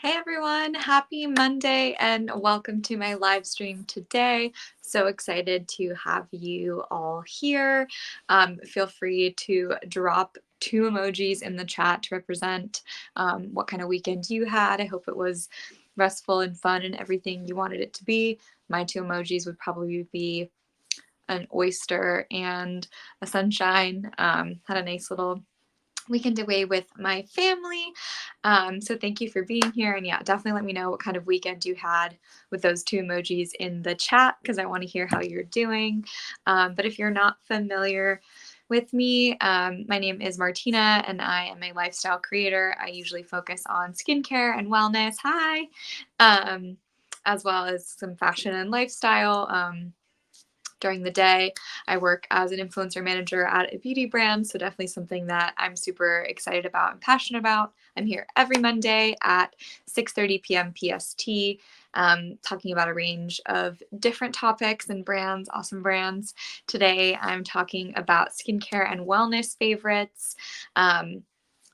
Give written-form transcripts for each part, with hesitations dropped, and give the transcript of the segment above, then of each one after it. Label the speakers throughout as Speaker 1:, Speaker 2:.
Speaker 1: Hey everyone, happy Monday and welcome to my live stream today. So excited to have you all here. Feel free to drop two emojis in the chat to represent what kind of weekend you had. I hope it was restful and fun and everything you wanted it to be. My two emojis would probably be an oyster and a sunshine. Had a nice little weekend away with my family. So thank you for being here. And yeah, definitely let me know what kind of weekend you had with those two emojis in the chat because I want to hear how you're doing. But if you're not familiar with me, my name is Martina and I am a lifestyle creator. I usually focus on skincare and wellness. Hi. As well as some fashion and lifestyle. During the day, I work as an influencer manager at a beauty brand, so definitely something that I'm super excited about and passionate about. I'm here every Monday at 6:30 p.m. PST, talking about a range of different topics and brands, awesome brands. Today, I'm talking about skincare and wellness favorites.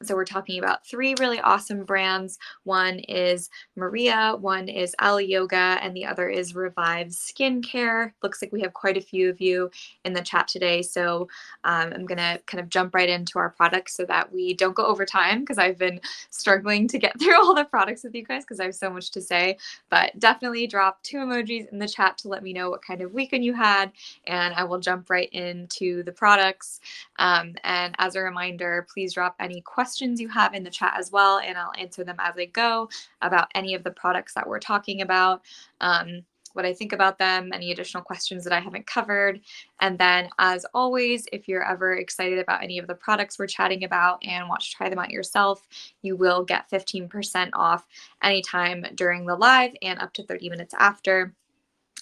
Speaker 1: So we're talking about three really awesome brands. One is Marea, one is Alo Yoga, and the other is Revive Skincare. Looks like we have quite a few of you in the chat today. So I'm going to kind of jump right into our products so that we don't go over time because I've been struggling to get through all the products with you guys because I have so much to say. But definitely drop two emojis in the chat to let me know what kind of weekend you had, and I will jump right into the products. And as a reminder, please drop any questions you have in the chat as well, and I'll answer them as I go about any of the products that we're talking about, what I think about them, any additional questions that I haven't covered. And then, as always, if you're ever excited about any of the products we're chatting about and want to try them out yourself, you will get 15% off anytime during the live and up to 30 minutes after.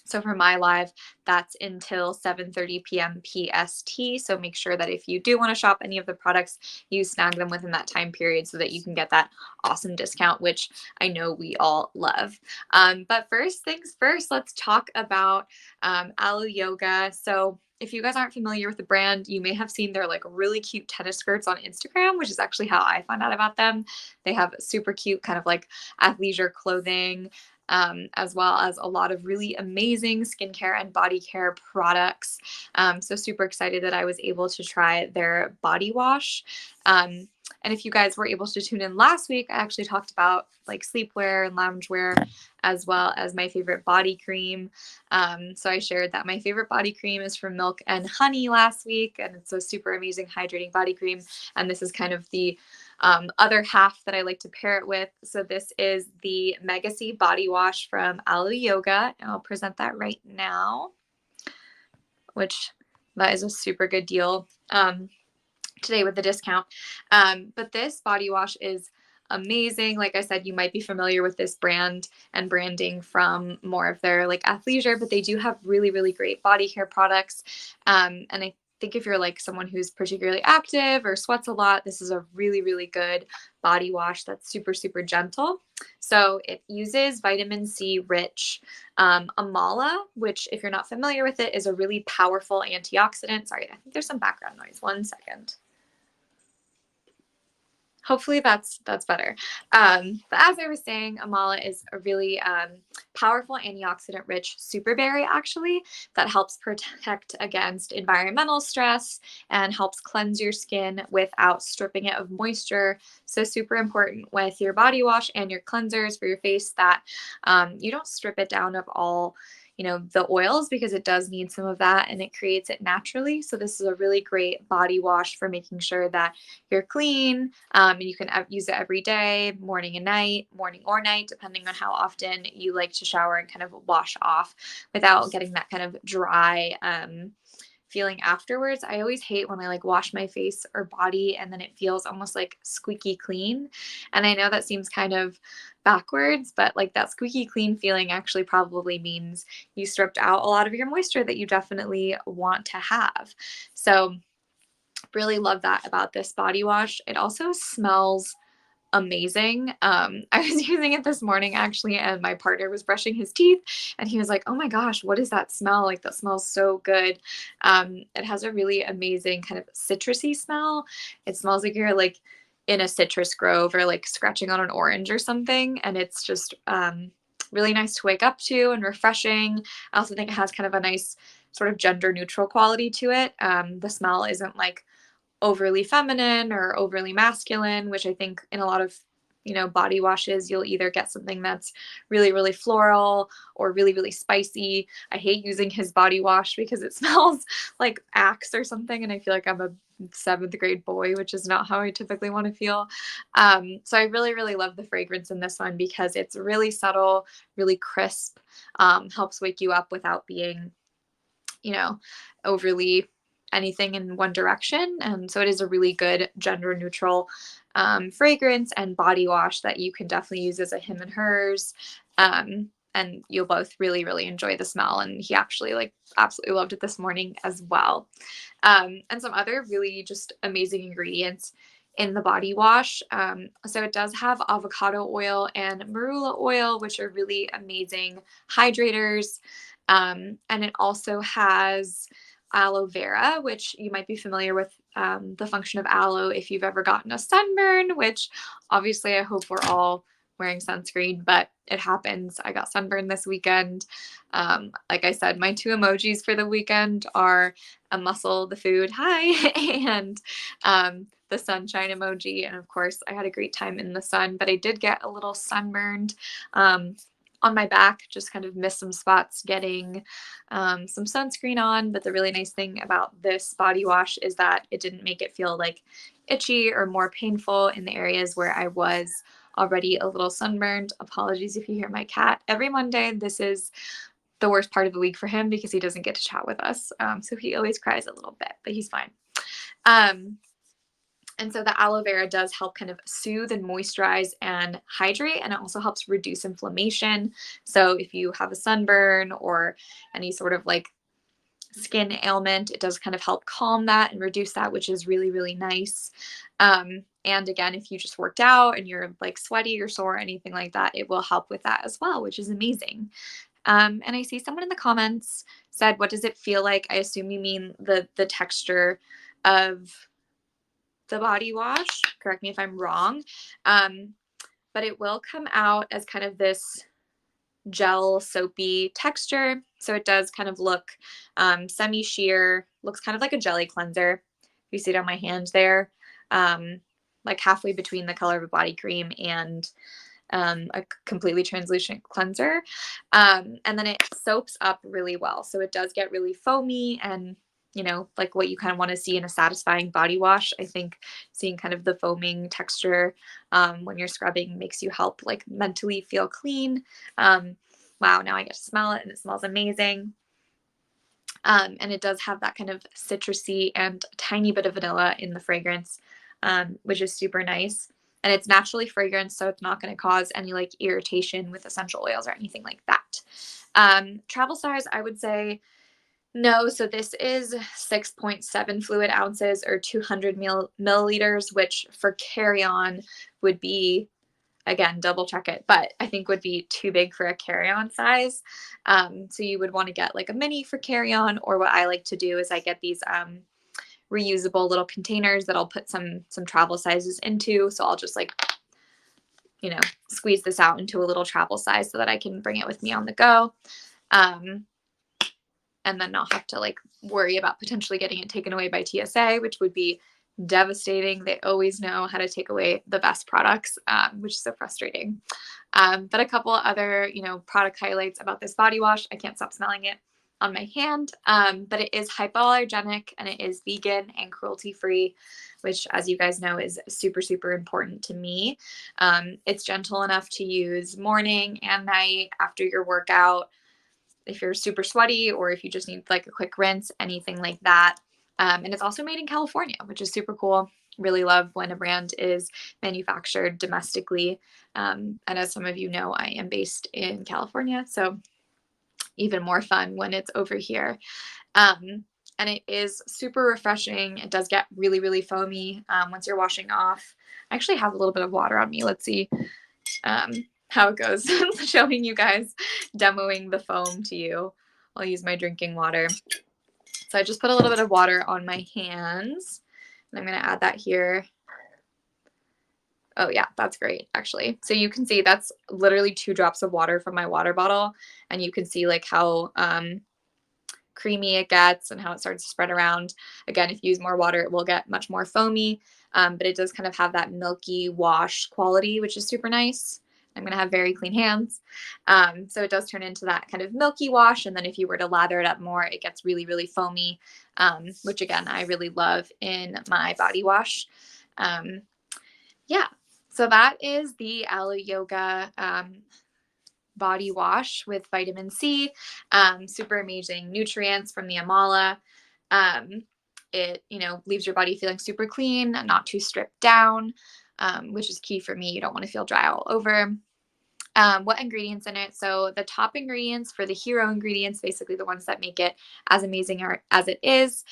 Speaker 1: So for my live, that's until 7:30 p.m. PST. So make sure that if you do want to shop any of the products, you snag them within that time period so that you can get that awesome discount, which I know we all love. But first things first, let's talk about Aloo Yoga. So if you guys aren't familiar with the brand, you may have seen their like really cute tennis skirts on Instagram, which is actually how I found out about them. They have super cute kind of like athleisure clothing, as well as a lot of really amazing skincare and body care products. So super excited that I was able to try their body wash. And if you guys were able to tune in last week, I actually talked about like sleepwear and loungewear, as well as my favorite body cream. So I shared that my favorite body cream is from Milk and Honey last week, and it's a super amazing hydrating body cream. And this is kind of the other half that I like to pair it with. So this is the Mega C body wash from Aloo Yoga, and I'll present that right now, which that is a super good deal today with the discount. But this body wash is amazing. Like I said, you might be familiar with this brand and branding from more of their like athleisure, but they do have really, really great body care products. And I think if you're like someone who's particularly active or sweats a lot, this is a really, really good body wash that's super, super gentle. So it uses vitamin C rich amala, which if you're not familiar with it, is a really powerful antioxidant. Sorry, I think there's some background noise. One second. Hopefully that's better. But as I was saying, amala is a really powerful antioxidant-rich superberry, actually, that helps protect against environmental stress and helps cleanse your skin without stripping it of moisture. So super important with your body wash and your cleansers for your face that you don't strip it down of all the oils, because it does need some of that and it creates it naturally. So this is a really great body wash for making sure that you're clean. And you can use it every day, morning or night, depending on how often you like to shower and kind of wash off without getting that kind of dry feeling afterwards. I always hate when I like wash my face or body and then it feels almost like squeaky clean. And I know that seems kind of backwards, but like that squeaky clean feeling actually probably means you stripped out a lot of your moisture that you definitely want to have. So really love that about this body wash. It also smells amazing. I was using it this morning actually, and my partner was brushing his teeth and he was like, oh my gosh, what is that smell? Like, that smells so good. It has a really amazing kind of citrusy smell. It smells like you're like in a citrus grove or like scratching on an orange or something. And it's just really nice to wake up to and refreshing. I also think it has kind of a nice sort of gender neutral quality to it. The smell isn't like overly feminine or overly masculine, which I think in a lot of, body washes, you'll either get something that's really, really floral or really, really spicy. I hate using his body wash because it smells like Axe or something. And I feel like I'm a 7th grade boy, which is not how I typically want to feel. So I really, really love the fragrance in this one because it's really subtle, really crisp, helps wake you up without being, overly anything in one direction. And so it is a really good gender neutral fragrance and body wash that you can definitely use as a him and hers. And you'll both really, really enjoy the smell. And he actually like absolutely loved it this morning as well. And some other really just amazing ingredients in the body wash. So it does have avocado oil and marula oil, which are really amazing hydrators. And it also has aloe vera, which you might be familiar with the function of aloe if you've ever gotten a sunburn, which obviously I hope we're all wearing sunscreen, but it happens. I got sunburned this weekend. Like I said, my 2 emojis for the weekend are a muscle, the food, hi, and the sunshine emoji. And of course, I had a great time in the sun, but I did get a little sunburned on my back, just kind of missed some spots getting some sunscreen on. But the really nice thing about this body wash is that it didn't make it feel like itchy or more painful in the areas where I was already a little sunburned. Apologies if you hear my cat. Every Monday, this is the worst part of the week for him because he doesn't get to chat with us. So he always cries a little bit, but he's fine. And so the aloe vera does help kind of soothe and moisturize and hydrate, and it also helps reduce inflammation. So if you have a sunburn or any sort of like skin ailment, it does kind of help calm that and reduce that, which is really, really nice. And again, if you just worked out and you're like sweaty or sore or anything like that, it will help with that as well, which is amazing. And I see someone in the comments said, what does it feel like? I assume you mean the texture of the body wash. Correct me if I'm wrong. But it will come out as kind of this gel soapy texture. So it does kind of look semi-sheer, looks kind of like a jelly cleanser. You see it on my hand there, like halfway between the color of a body cream and a completely translucent cleanser. And then it soaps up really well. So it does get really foamy and, like what you kind of want to see in a satisfying body wash. I think seeing kind of the foaming texture when you're scrubbing makes you help like mentally feel clean. Wow, now I get to smell it and it smells amazing. And it does have that kind of citrusy and tiny bit of vanilla in the fragrance, which is super nice. And it's naturally fragrant, so it's not going to cause any like irritation with essential oils or anything like that. Travel size, I would say no. So this is 6.7 fluid ounces or 200 milliliters, which for carry-on would be, again, double check it, but I think would be too big for a carry-on size. So you would want to get like a mini for carry-on, or what I like to do is I get these reusable little containers that I'll put some travel sizes into. So I'll just like, squeeze this out into a little travel size so that I can bring it with me on the go. And then not have to like worry about potentially getting it taken away by TSA, which would be devastating. They always know how to take away the best products, which is so frustrating. But a couple other, product highlights about this body wash. I can't stop smelling it on my hand. But it is hypoallergenic and it is vegan and cruelty-free, which, as you guys know, is super, super important to me. It's gentle enough to use morning and night after your workout, if you're super sweaty or if you just need like a quick rinse, anything like that. And it's also made in California, which is super cool. Really love when a brand is manufactured domestically. And as some of you know, I am based in California, so even more fun when it's over here. And it is super refreshing. It does get really, really foamy once you're washing off. I actually have a little bit of water on me. Let's see how it goes. Showing you guys, demoing the foam to you. I'll use my drinking water. So I just put a little bit of water on my hands, and I'm going to add that here Oh yeah, that's great actually. So you can see that's literally 2 drops of water from my water bottle, and you can see like how creamy it gets and how it starts to spread around. Again, if you use more water, it will get much more foamy, but it does kind of have that milky wash quality, which is super nice. I'm going to have very clean hands. So it does turn into that kind of milky wash. And then if you were to lather it up more, it gets really, really foamy, which again, I really love in my body wash. Yeah. So that is the Alo Yoga body wash with vitamin C, super amazing nutrients from the amala. It, leaves your body feeling super clean, not too stripped down, which is key for me. You don't want to feel dry all over. What ingredients in it? So the top ingredients for the hero ingredients, basically the ones that make it as amazing as it is.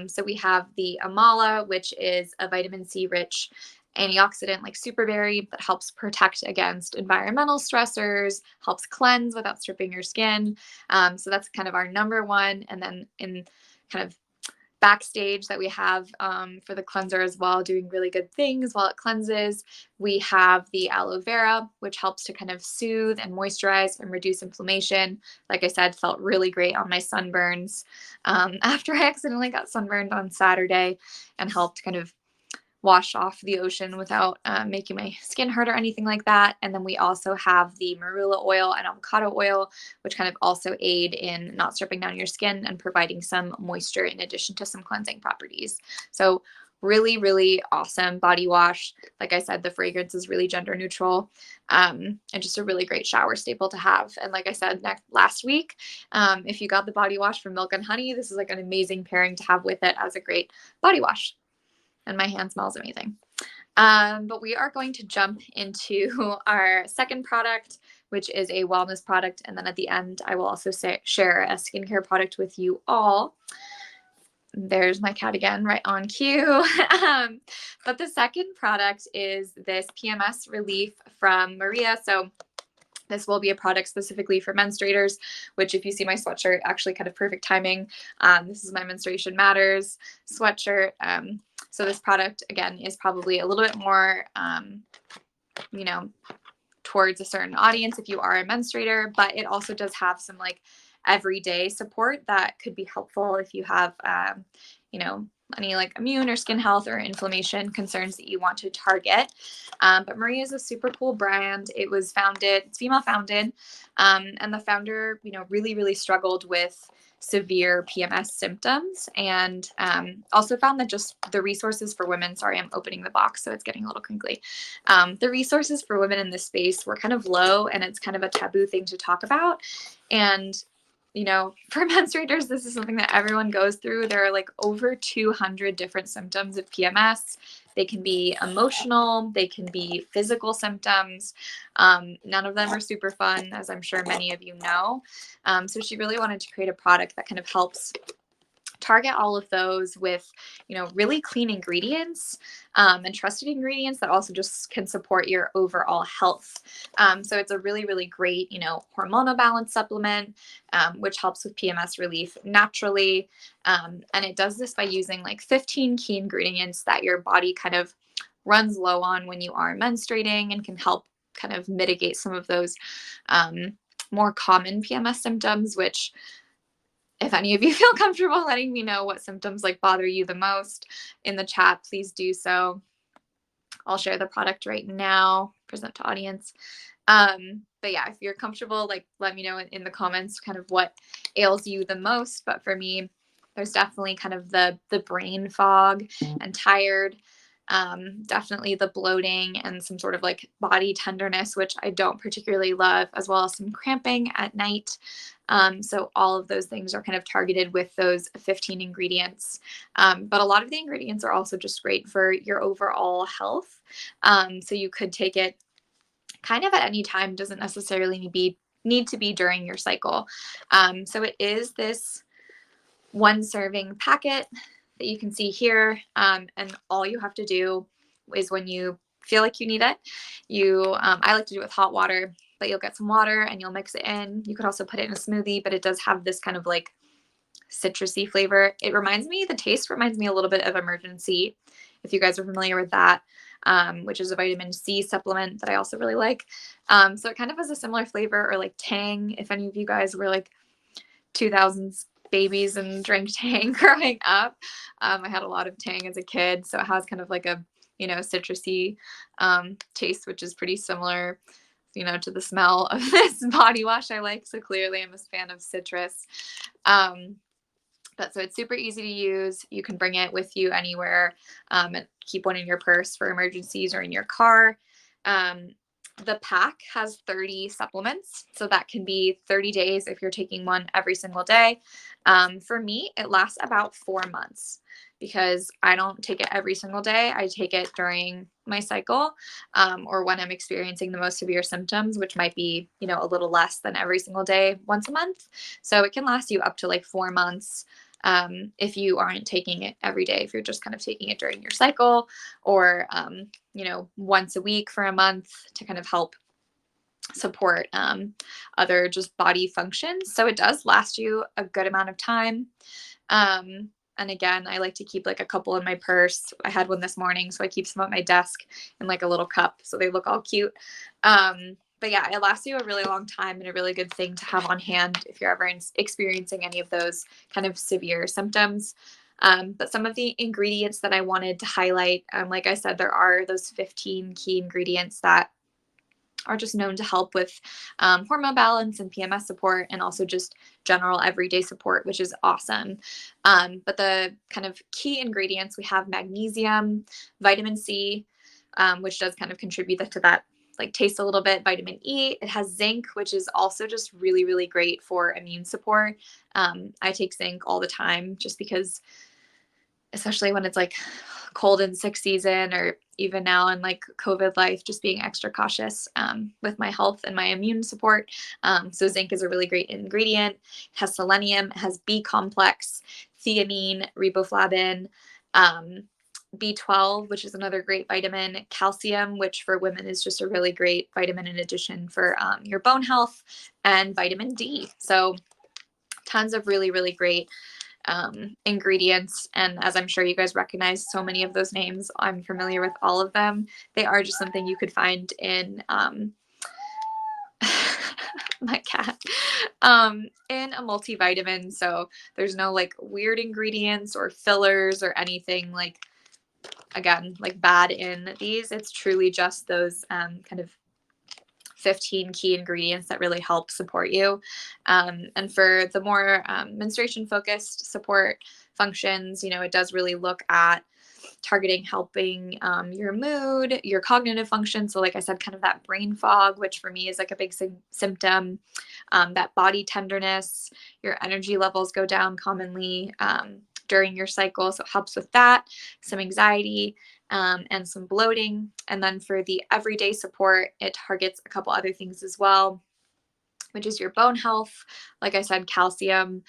Speaker 1: So we have the amala, which is a vitamin C rich antioxidant like superberry that helps protect against environmental stressors, helps cleanse without stripping your skin. So that's kind of our number one. And then in kind of backstage that we have for the cleanser as well, doing really good things while it cleanses. We have the aloe vera, which helps to kind of soothe and moisturize and reduce inflammation. Like I said, felt really great on my sunburns after I accidentally got sunburned on Saturday, and helped kind of wash off the ocean without making my skin hurt or anything like that. And then we also have the marula oil and avocado oil, which kind of also aid in not stripping down your skin and providing some moisture in addition to some cleansing properties. So really, really awesome body wash. Like I said, the fragrance is really gender neutral, and just a really great shower staple to have. And like I said, last week, if you got the body wash from Milk and Honey, this is like an amazing pairing to have with it as a great body wash. And my hand smells amazing. But we are going to jump into our second product, which is a wellness product. And then at the end, I will also share a skincare product with you all. There's my cat again, right on cue. But the second product is this PMS Relief from Marea. So this will be a product specifically for menstruators, which if you see my sweatshirt, actually kind of perfect timing. This is my Menstruation Matters sweatshirt. So this product, again, is probably a little bit more, towards a certain audience if you are a menstruator, but it also does have some like everyday support that could be helpful if you have, any like immune or skin health or inflammation concerns that you want to target. But Marea is a super cool brand. It's female founded, and the founder, really, really struggled with severe PMS symptoms, and also found that just the resources for women, sorry, I'm opening the box, so it's getting a little crinkly. The resources for women in this space were kind of low, and it's kind of a taboo thing to talk about. And for menstruators, this is something that everyone goes through. There are like over 200 different symptoms of PMS. They can be emotional, they can be physical symptoms. None of them are super fun, as I'm sure many of you know. So she really wanted to create a product that kind of helps target all of those with, really clean ingredients, and trusted ingredients that also just can support your overall health. So it's a really, really great, hormonal balance supplement, which helps with PMS relief naturally. And it does this by using like 15 key ingredients that your body kind of runs low on when you are menstruating, and can help kind of mitigate some of those more common PMS symptoms, which, if any of you feel comfortable letting me know what symptoms like bother you the most in the chat, please do so. I'll share the product right now, present to audience. But yeah, if you're comfortable, like let me know in the comments kind of what ails you the most. But for me, there's definitely kind of the brain fog and tired, definitely the bloating and some sort of like body tenderness, which I don't particularly love, as well as some cramping at night. So all of those things are kind of targeted with those 15 ingredients. But a lot of the ingredients are also just great for your overall health. So you could take it kind of at any time, doesn't necessarily need to be during your cycle. So it is this 1 serving packet that you can see here. And all you have to do is, when you feel like you need it, I like to do it with hot water, but you'll get some water and you'll mix it in. You could also put it in a smoothie, but it does have this kind of like citrusy flavor. The taste reminds me a little bit of Emergency, if you guys are familiar with that. which is a vitamin C supplement that I also really like. So it kind of has a similar flavor, or like Tang, if any of you guys were like 2000s babies and drank Tang growing up. I had a lot of Tang as a kid, so it has kind of like a, citrusy taste, which is pretty similar, to the smell of this body wash I like. So clearly I'm a fan of citrus. But so it's super easy to use. You can bring it with you anywhere, and keep one in your purse for emergencies or in your car. The pack has 30 supplements, so that can be 30 days if you're taking one every single day. For me, it lasts about 4 months because I don't take it every single day. I take it during my cycle, or when I'm experiencing the most severe symptoms, which might be, a little less than every single day, once a month. So it can last you up to like 4 months. If you aren't taking it every day, if you're just kind of taking it during your cycle, or, once a week for a month to kind of help support other just body functions. So it does last you a good amount of time. And again, I like to keep like a couple in my purse. I had one this morning, so I keep some at my desk in like a little cup so they look all cute. But yeah, it lasts you a really long time, and a really good thing to have on hand if you're ever experiencing any of those kind of severe symptoms. But some of the ingredients that I wanted to highlight, like I said, there are those 15 key ingredients that are just known to help with hormone balance and PMS support, and also just general everyday support, which is awesome. But the kind of key ingredients, we have magnesium, vitamin C, which does kind of contribute to that like taste a little bit, vitamin E. It has zinc, which is also just really, really great for immune support. I take zinc all the time just because, especially when it's like cold and sick season, or even now in like COVID life, just being extra cautious with my health and my immune support. So zinc is a really great ingredient. It has selenium, it has B complex, theanine, riboflavin, B12, which is another great vitamin, calcium, which for women is just a really great vitamin in addition for your bone health, and vitamin D. So tons of really, really great ingredients. And as I'm sure you guys recognize so many of those names, I'm familiar with all of them. They are just something you could find in my cat, in a multivitamin. So there's no like weird ingredients or fillers or anything like, again, like bad in these. It's truly just those kind of 15 key ingredients that really help support you. And for the more menstruation focused support functions, it does really look at targeting helping your mood, your cognitive function. So like I said, kind of that brain fog, which for me is like a big symptom, that body tenderness, your energy levels go down commonly during your cycle. So it helps with that, some anxiety, and some bloating. And then for the everyday support, it targets a couple other things as well, which is your bone health. Like I said, calcium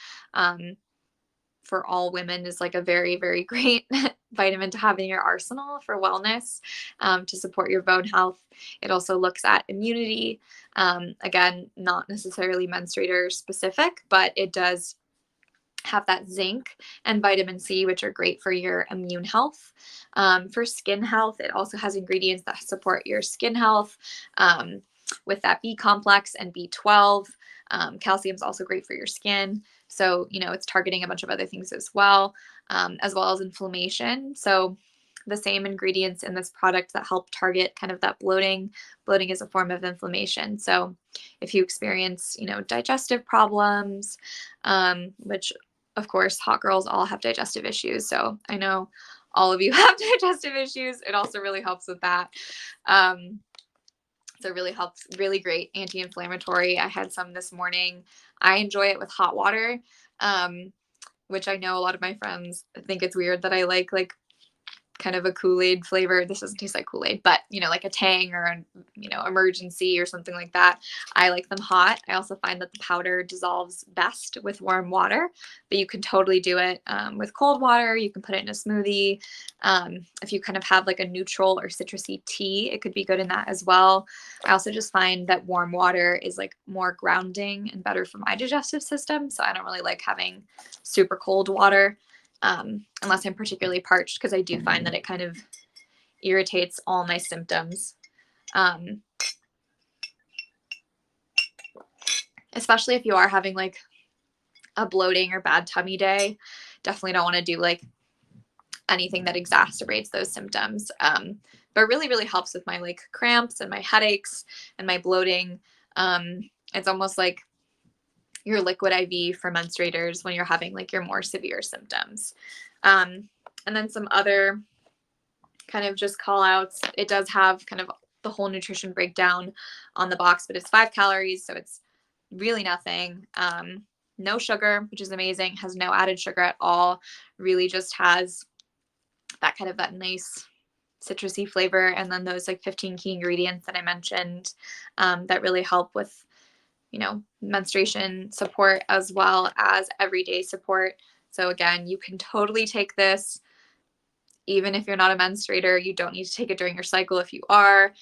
Speaker 1: for all women is like a very, very great vitamin to have in your arsenal for wellness, to support your bone health. It also looks at immunity. Again, not necessarily menstruator specific, but it does have that zinc and vitamin C, which are great for your immune health. For skin health, it also has ingredients that support your skin health, with that B complex and B12. Calcium is also great for your skin. So, it's targeting a bunch of other things as well as inflammation. So the same ingredients in this product that help target kind of that bloating. Bloating is a form of inflammation. So if you experience, digestive problems, which of course, hot girls all have digestive issues. So I know all of you have digestive issues. It also really helps with that. So it really helps, really great anti-inflammatory. I had some this morning. I enjoy it with hot water, which I know a lot of my friends think it's weird that I like kind of a Kool-Aid flavor. This doesn't taste like Kool-Aid, but like a Tang or Emergency or something like that. I like them hot. I also find that the powder dissolves best with warm water, but you can totally do it with cold water. You can put it in a smoothie. If you kind of have like a neutral or citrusy tea, it could be good in that as well. I also just find that warm water is like more grounding and better for my digestive system. So I don't really like having super cold water. Unless I'm particularly parched, because I do find that it kind of irritates all my symptoms. Especially if you are having like a bloating or bad tummy day, definitely don't want to do like anything that exacerbates those symptoms. But really, really helps with my like cramps and my headaches and my bloating. It's almost like your liquid IV for menstruators when you're having like your more severe symptoms. And then some other kind of just call outs. It does have kind of the whole nutrition breakdown on the box, but it's 5 calories. So it's really nothing. No sugar, which is amazing, has no added sugar at all, really just has that kind of that nice citrusy flavor. And then those like 15 key ingredients that I mentioned that really help with, menstruation support as well as everyday support. So again, you can totally take this even if you're not a menstruator. You don't need to take it during your cycle if you are.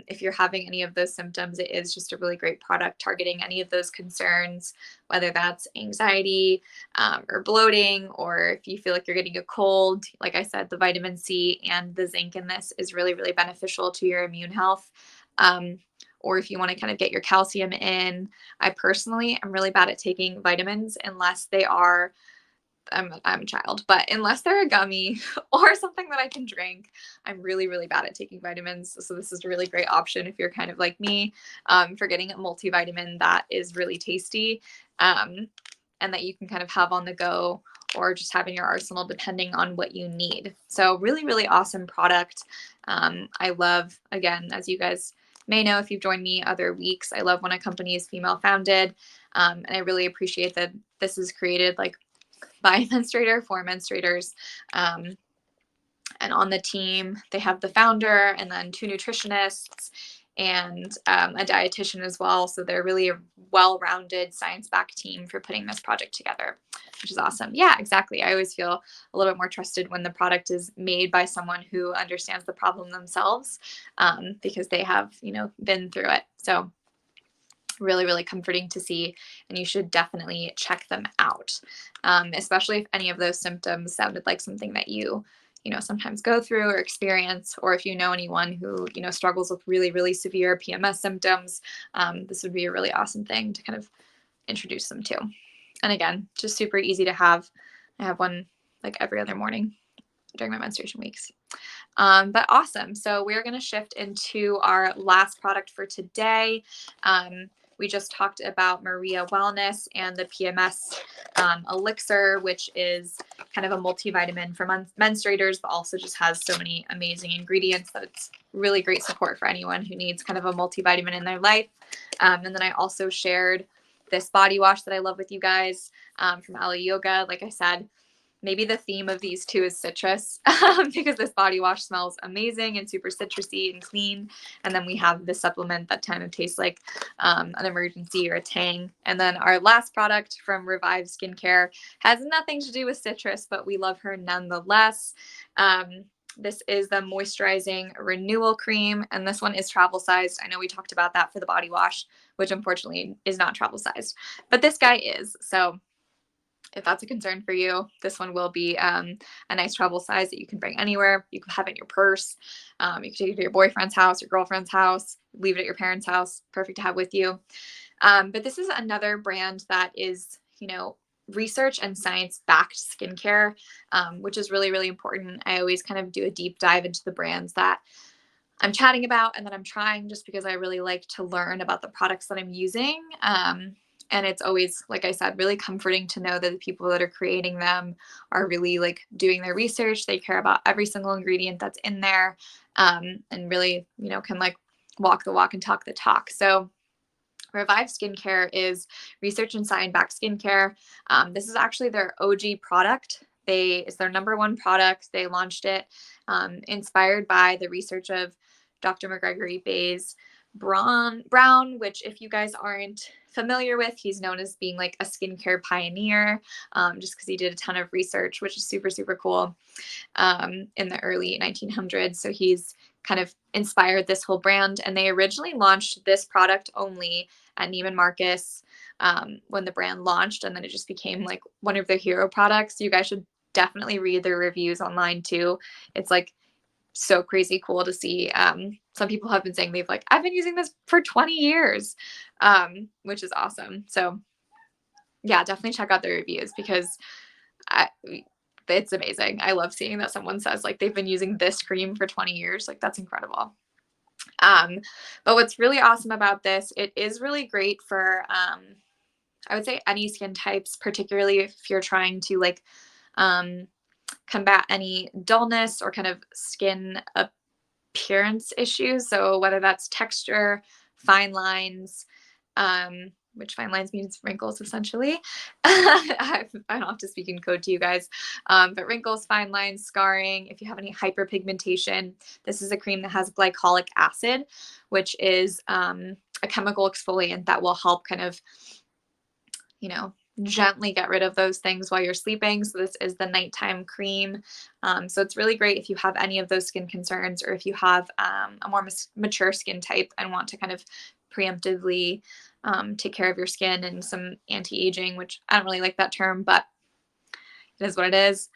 Speaker 1: If you're having any of those symptoms, it is just a really great product targeting any of those concerns, whether that's anxiety or bloating, or if you feel like you're getting a cold. Like I said, the vitamin C and the zinc in this is really, really beneficial to your immune health. Or if you want to kind of get your calcium in. I personally am really bad at taking vitamins unless they are I'm a child, but unless they're a gummy or something that I can drink, I'm really, really bad at taking vitamins. So this is a really great option if you're kind of like me, for getting a multivitamin that is really tasty, and that you can kind of have on the go or just have in your arsenal depending on what you need. So really, really awesome product. I love, again, as you guys may know if you've joined me other weeks, I love when a company is female founded, and I really appreciate that this is created like by a menstruator for menstruators. And on the team, they have the founder and then 2 nutritionists and a dietitian as well. So they're really a well-rounded science-backed team for putting this project together, which is awesome. Yeah, exactly. I always feel a little bit more trusted when the product is made by someone who understands the problem themselves, because they have, been through it. So really, really comforting to see, and you should definitely check them out, especially if any of those symptoms sounded like something that you sometimes go through or experience, or if you know anyone who struggles with really, really severe PMS symptoms. This would be a really awesome thing to kind of introduce them to. And again, just super easy to have. I have one like every other morning during my menstruation weeks. But awesome. So we're going to shift into our last product for today. We just talked about Marea Wellness and the PMS elixir, which is kind of a multivitamin for menstruators, but also just has so many amazing ingredients that it's really great support for anyone who needs kind of a multivitamin in their life. And then I also shared this body wash that I love with you guys, from Alo Yoga. Like I said, maybe the theme of these 2 is citrus, because this body wash smells amazing and super citrusy and clean. And then we have the supplement that kind of tastes like an emergency or a tang. And then our last product from Revive Skincare has nothing to do with citrus, but we love her nonetheless. This is the Moisturizing Renewal Cream, and this one is travel sized. I know we talked about that for the body wash, which unfortunately is not travel sized, but this guy is. So if that's a concern for you, this one will be a nice travel size that you can bring anywhere. You can have it in your purse. You can take it to your boyfriend's house, your girlfriend's house, leave it at your parents' house. Perfect to have with you. But this is another brand that is, research and science-backed skincare, which is really, really important. I always kind of do a deep dive into the brands that I'm chatting about and that I'm trying, just because I really like to learn about the products that I'm using. And it's always, like I said, really comforting to know that the people that are creating them are really like doing their research. They care about every single ingredient that's in there, and really, can like walk the walk and talk the talk. So Revive Skincare is research and science-backed skincare. This is actually their OG product. It's their number 1 product. They launched it inspired by the research of Dr. McGregory Bayes Brown, which, if you guys aren't familiar with, he's known as being like a skincare pioneer, just because he did a ton of research, which is super, super cool, in the early 1900s. So he's kind of inspired this whole brand, and they originally launched this product only at Neiman Marcus when the brand launched, and then it just became like one of their hero products. You guys should definitely read their reviews online too. It's like so crazy cool to see. Some people have been saying I've been using this for 20 years, which is awesome. So yeah, definitely check out the reviews because it's amazing. I love seeing that someone says like they've been using this cream for 20 years. Like that's incredible. But what's really awesome about this, it is really great for, I would say any skin types, particularly if you're trying to like, combat any dullness or kind of skin appearance issues. So whether that's texture, fine lines, which fine lines means wrinkles essentially. I don't have to speak in code to you guys, but wrinkles, fine lines, scarring, if you have any hyperpigmentation, this is a cream that has glycolic acid, which is a chemical exfoliant that will help kind of, gently get rid of those things while you're sleeping. So this is the nighttime cream. So it's really great if you have any of those skin concerns or if you have a more mature skin type and want to kind of preemptively take care of your skin and some anti-aging, which I don't really like that term, but it is what it is.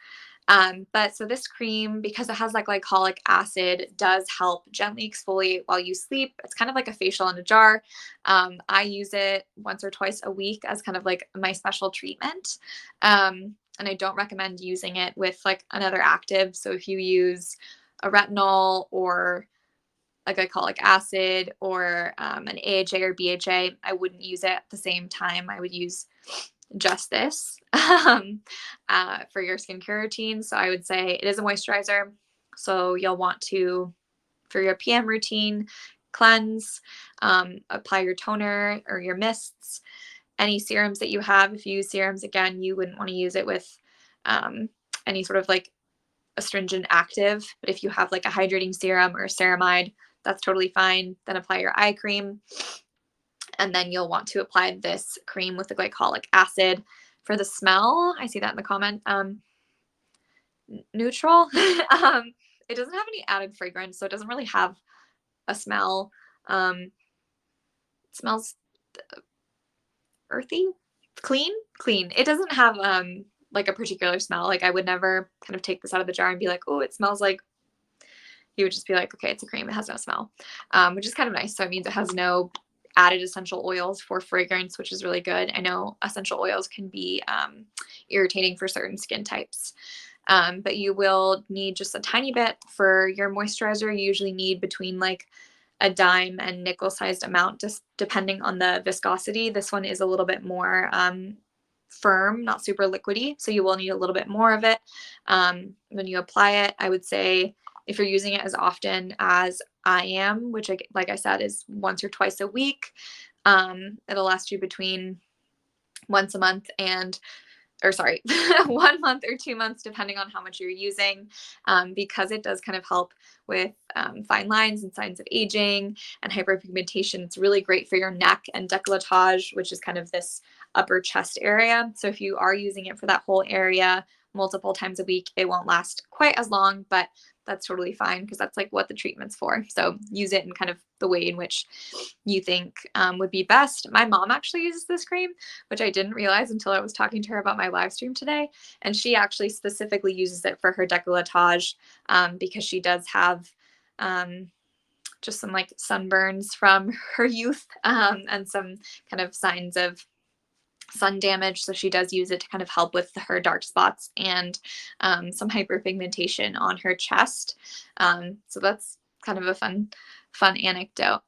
Speaker 1: But so this cream, because it has that glycolic acid, does help gently exfoliate while you sleep. It's kind of like a facial in a jar. I use it once or twice a week as kind of like my special treatment. And I don't recommend using it with like another active. So if you use a retinol or a glycolic acid or an AHA or BHA, I wouldn't use it at the same time. I would use just this for your skincare routine. So I would say it is a moisturizer. So you'll want to, for your PM routine, cleanse, apply your toner or your mists, any serums that you have. If you use serums, again, you wouldn't want to use it with any sort of like astringent active. But if you have like a hydrating serum or a ceramide, that's totally fine. Then apply your eye cream. And then you'll want to apply this cream with the glycolic acid. For the smell, I see that in the comment, neutral. It doesn't have any added fragrance, so it doesn't really have a smell. It smells earthy, clean. It doesn't have like a particular smell. Like I would never kind of take this out of the jar and be like, oh, it smells like. You would just be like, okay, it's a cream. It has no smell, which is kind of nice. So it means it has no added essential oils for fragrance, which is really good. I know essential oils can be irritating for certain skin types, but you will need just a tiny bit for your moisturizer. You usually need between like a dime and nickel sized amount, just depending on the viscosity. This one is a little bit more firm, not super liquidy. So you will need a little bit more of it when you apply it. I would say if you're using it as often as I am, which like I said, is once or twice a week, it'll last you between once a month and 1 month or 2 months, depending on how much you're using, because it does kind of help with fine lines and signs of aging and hyperpigmentation. It's really great for your neck and décolletage, which is kind of this upper chest area. So if you are using it for that whole area multiple times a week, it won't last quite as long, but that's totally fine because that's like what the treatment's for. So use it in kind of the way in which you think would be best. My mom actually uses this cream, which I didn't realize until I was talking to her about my live stream today. And she actually specifically uses it for her décolletage because she does have just some like sunburns from her youth and some kind of signs of sun damage. So she does use it to kind of help with her dark spots and some hyperpigmentation on her chest. So that's kind of a fun anecdote.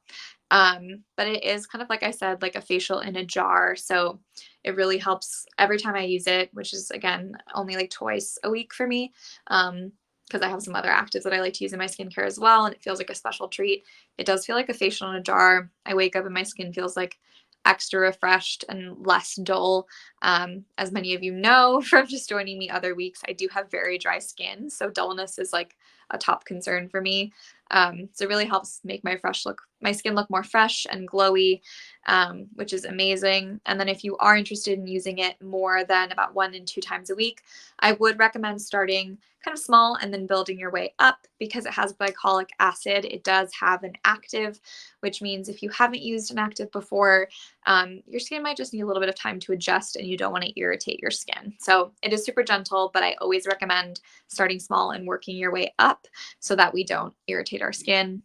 Speaker 1: But it is kind of, like I said, like a facial in a jar. So it really helps every time I use it, which is again, only like twice a week for me. Because I have some other actives that I like to use in my skincare as well. And it feels like a special treat. It does feel like a facial in a jar. I wake up and my skin feels like extra refreshed and less dull. As many of you know from just joining me other weeks, I do have very dry skin. So dullness is like a top concern for me. So it really helps make my skin look more fresh and glowy, which is amazing. And then if you are interested in using it more than about 1 and 2 times a week, I would recommend starting kind of small and then building your way up because it has glycolic acid. It does have an active, which means if you haven't used an active before, your skin might just need a little bit of time to adjust and you don't want to irritate your skin. So it is super gentle, but I always recommend starting small and working your way up. up so that we don't irritate our skin.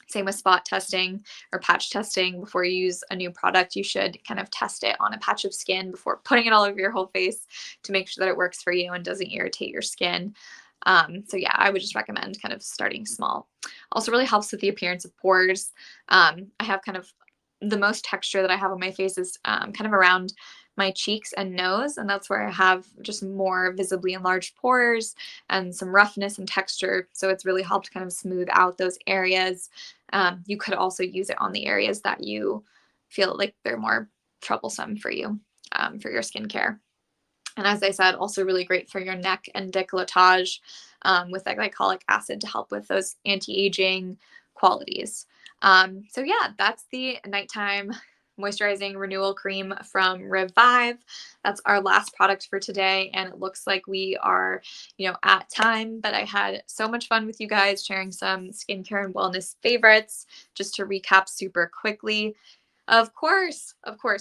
Speaker 1: Same with spot testing or patch testing. Before you use a new product, you should kind of test it on a patch of skin before putting it all over your whole face to make sure that it works for you and doesn't irritate your skin. So yeah, I would just recommend kind of starting small. Also really helps with the appearance of pores. I have kind of the most texture that I have on my face is kind of around my cheeks and nose, and that's where I have just more visibly enlarged pores and some roughness and texture. So it's really helped kind of smooth out those areas. You could also use it on the areas that you feel like they're more troublesome for you, for your skincare. And as I said, also really great for your neck and décolletage with that glycolic acid to help with those anti-aging qualities. So yeah, that's the nighttime moisturizing renewal cream from Revive. That's our last product for today, and it looks like we are, at time, but I had so much fun with you guys sharing some skincare and wellness favorites. Just to recap super quickly. Of course,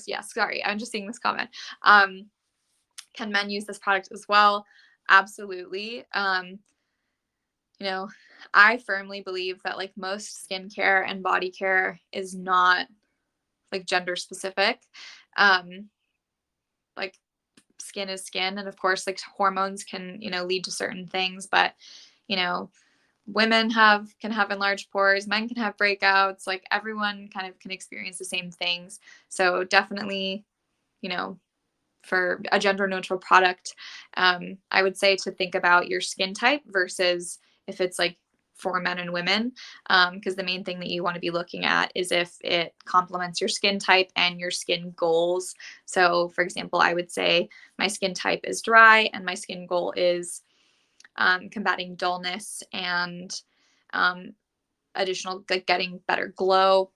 Speaker 1: yes, sorry, I'm just seeing this comment. Can men use this product as well? Absolutely. I firmly believe that like most skincare and body care is not like gender specific. Like skin is skin, and of course like hormones can, lead to certain things, but you know, women can have enlarged pores, men can have breakouts, like everyone kind of can experience the same things. So definitely, you know, for a gender neutral product, I would say to think about your skin type versus if it's like for men and women, because the main thing that you want to be looking at is if it complements your skin type and your skin goals. So, for example, I would say my skin type is dry and my skin goal is combating dullness and additional, like getting better glow.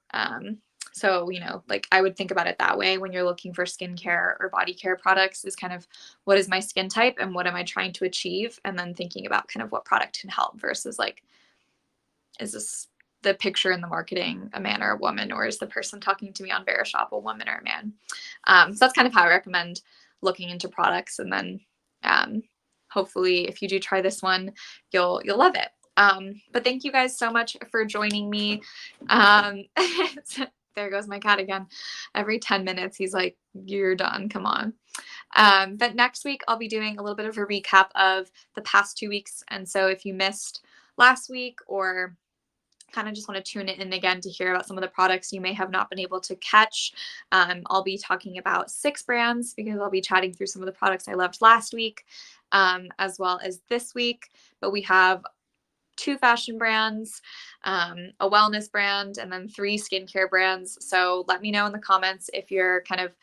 Speaker 1: So, like I would think about it that way when you're looking for skincare or body care products is kind of what is my skin type and what am I trying to achieve? And then thinking about kind of what product can help versus like, is this the picture in the marketing a man or a woman, or is the person talking to me on Verishop a woman or a man? So that's kind of how I recommend looking into products. And then hopefully if you do try this one, you'll love it. But thank you guys so much for joining me. There goes my cat again. Every 10 minutes, he's like, you're done. Come on. But next week, I'll be doing a little bit of a recap of the past 2 weeks. And so if you missed last week or kind of just want to tune in again to hear about some of the products you may have not been able to catch, I'll be talking about 6 brands because I'll be chatting through some of the products I loved last week, as well as this week. But we have 2 fashion brands, a wellness brand, and then 3 skincare brands. So let me know in the comments if you're kind of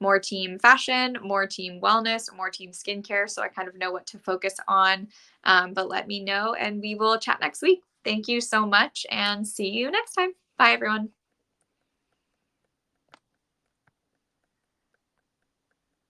Speaker 1: more team fashion, more team wellness, or more team skincare, so I kind of know what to focus on. But let me know, and we will chat next week. Thank you so much, and see you next time. Bye, everyone.